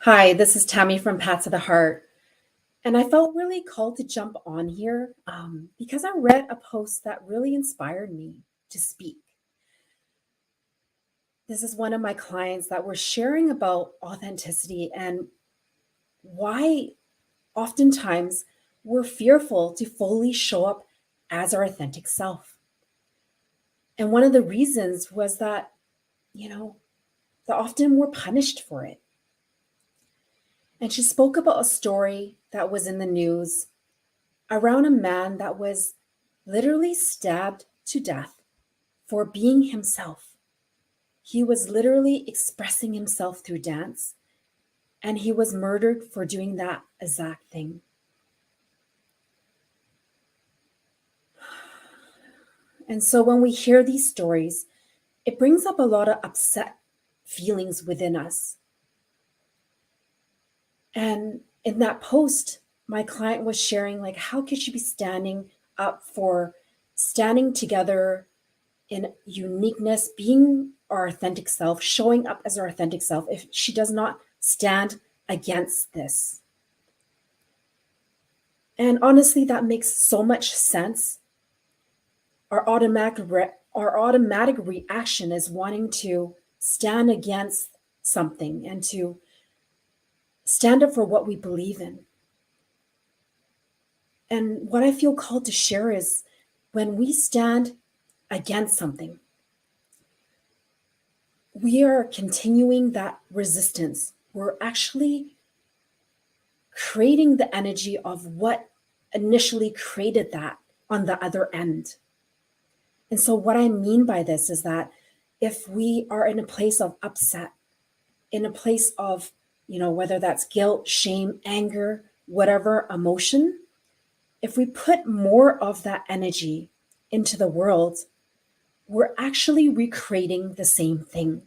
Hi, this is Tammy from Pat to the Heart. And I felt really called to jump on here because I read a post that really inspired me to speak. This is one of my clients that were sharing about authenticity and why oftentimes we're fearful to fully show up as our authentic self. And one of the reasons was that, you know, that often we're punished for it. And she spoke about a story that was in the news around a man that was literally stabbed to death for being himself. He was literally expressing himself through dance, and he was murdered for doing that exact thing. And so when we hear these stories, it brings up a lot of upset feelings within us. And in that post, my client was sharing, like, how could she be standing up for standing together in uniqueness, being our authentic self, showing up as our authentic self, if she does not stand against this? And honestly, that makes so much sense. Our automatic reaction is wanting to stand against something and to stand up for what we believe in. And what I feel called to share is when we stand against something, we are continuing that resistance. We're actually creating the energy of what initially created that on the other end. And so, what I mean by this is that if we are in a place of upset, in a place of, whether that's guilt, shame, anger, whatever emotion, if we put more of that energy into the world, we're actually recreating the same thing.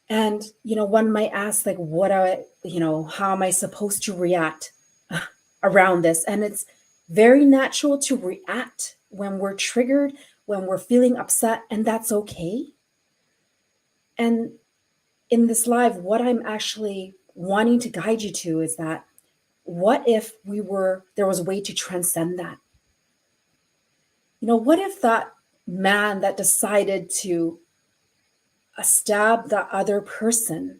And, one might ask, like, how am I supposed to react around this? And it's very natural to react when we're triggered, when we're feeling upset, and that's okay. And in this live, what I'm actually wanting to guide you to is that what if there was a way to transcend that? What if that man that decided to stab the other person,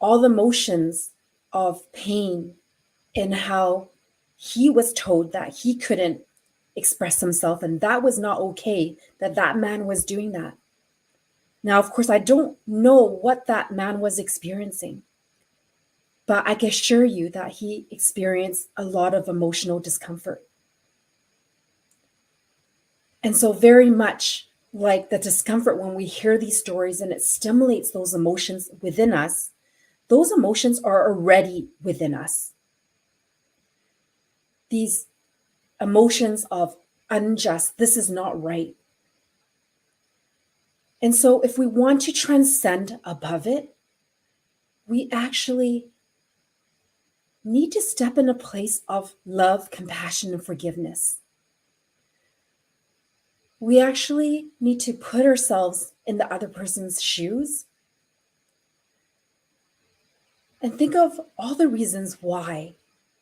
all the emotions of pain and how he was told that he couldn't express himself and that was not okay, that man was doing that. Now, of course, I don't know what that man was experiencing, but I can assure you that he experienced a lot of emotional discomfort. And so very much like the discomfort when we hear these stories and it stimulates those emotions within us, those emotions are already within us. These emotions of unjust, this is not right. And so if we want to transcend above it, we actually need to step in a place of love, compassion, and forgiveness. We actually need to put ourselves in the other person's shoes and think of all the reasons why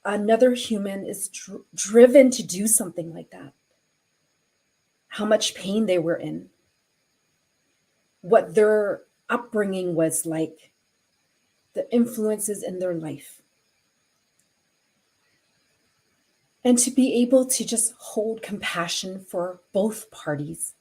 another human is driven to do something like that. How much pain they were in, what their upbringing was like, the influences in their life. And to be able to just hold compassion for both parties.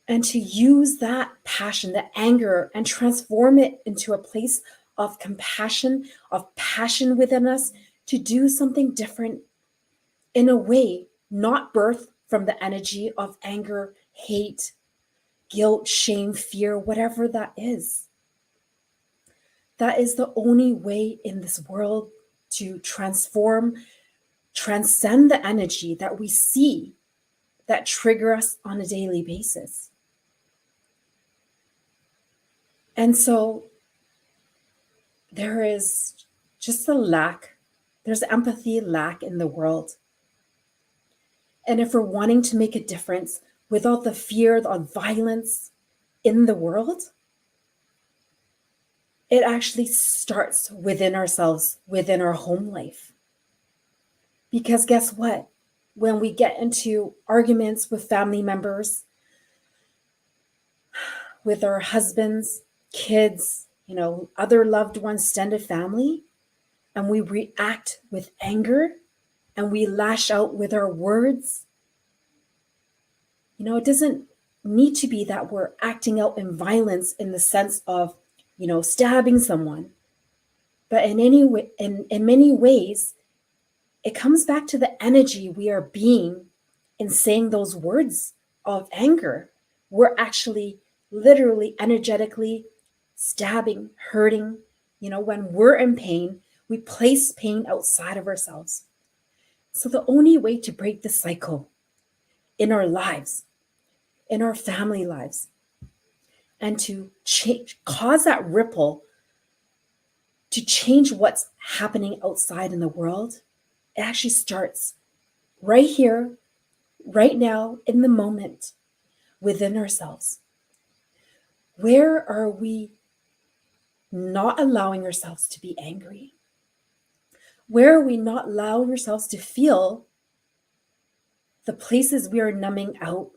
And to use that passion, the anger, and transform it into a place of compassion, of passion within us to do something different in a way, not birth from the energy of anger, hate, guilt, shame, fear, whatever that is. That is the only way in this world to transcend the energy that we see that trigger us on a daily basis. And so there is just there's empathy lack in the world. And if we're wanting to make a difference without the fear of violence in the world, It actually starts within ourselves, within our home life. Because guess what? When we get into arguments with family members, with our husbands, kids, other loved ones, extended family, and we react with anger and we lash out with our words, it doesn't need to be that we're acting out in violence in the sense of, stabbing someone. But in many ways, it comes back to the energy we are being in saying those words of anger. We're actually literally energetically stabbing, hurting. When we're in pain, we place pain outside of ourselves. So the only way to break the cycle in our lives, in our family lives, and to cause that ripple to change what's happening outside in the world, it actually starts right here, right now, in the moment, within ourselves. Where are we not allowing ourselves to be angry? Where are we not allowing ourselves to feel the places we are numbing out?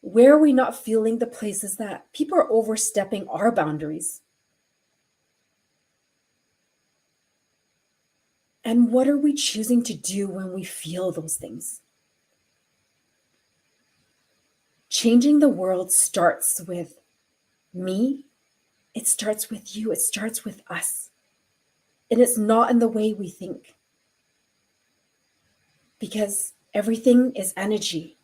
Where are we not feeling the places that people are overstepping our boundaries? And what are we choosing to do when we feel those things? Changing the world starts with me. It starts with you. It starts with us. And it's not in the way we think. Because everything is energy.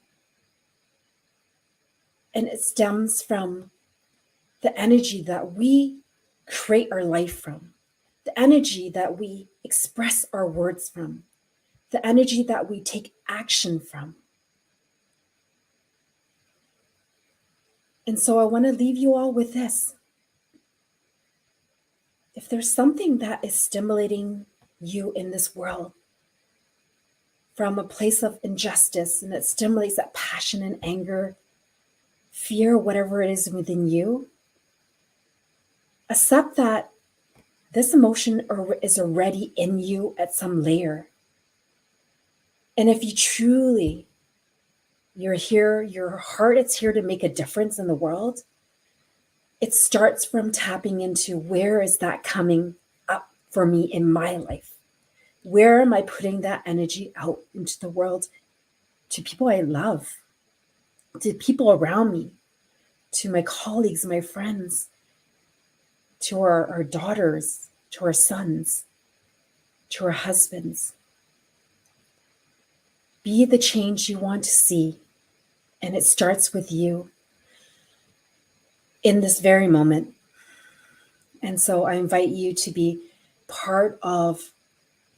And it stems from the energy that we create our life from, the energy that we express our words from, the energy that we take action from. And so I want to leave you all with this. If there's something that is stimulating you in this world from a place of injustice and it stimulates that passion and anger, fear, whatever it is within you, accept that this emotion is already in you at some layer. And if you truly, you're here, your heart is here to make a difference in the world, it starts from tapping into where is that coming up for me in my life? Where am I putting that energy out into the world to people I love, to people around me, to my colleagues, my friends, to our daughters, to our sons, to our husbands? Be the change you want to see. And it starts with you in this very moment. And so I invite you to be part of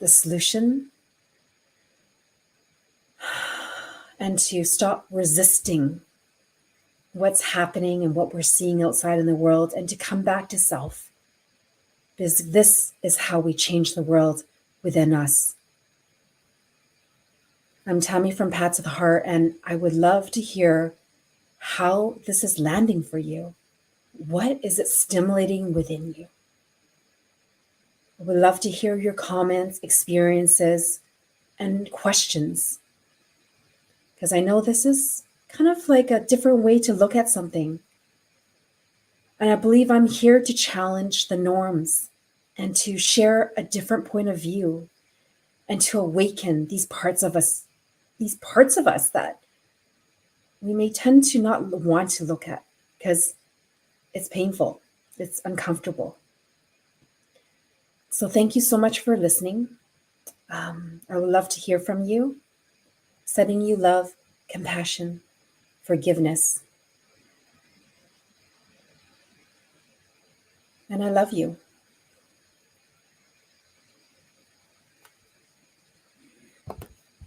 the solution and to stop resisting what's happening and what we're seeing outside in the world and to come back to self. Because this is how we change the world within us. I'm Tammy from Pats of the Heart, and I would love to hear how this is landing for you. What is it stimulating within you? I would love to hear your comments, experiences, and questions. Because I know this is kind of like a different way to look at something. And I believe I'm here to challenge the norms and to share a different point of view and to awaken these parts of us that we may tend to not want to look at because it's painful, it's uncomfortable. So thank you so much for listening. I would love to hear from you, sending you love, compassion, forgiveness. And I love you.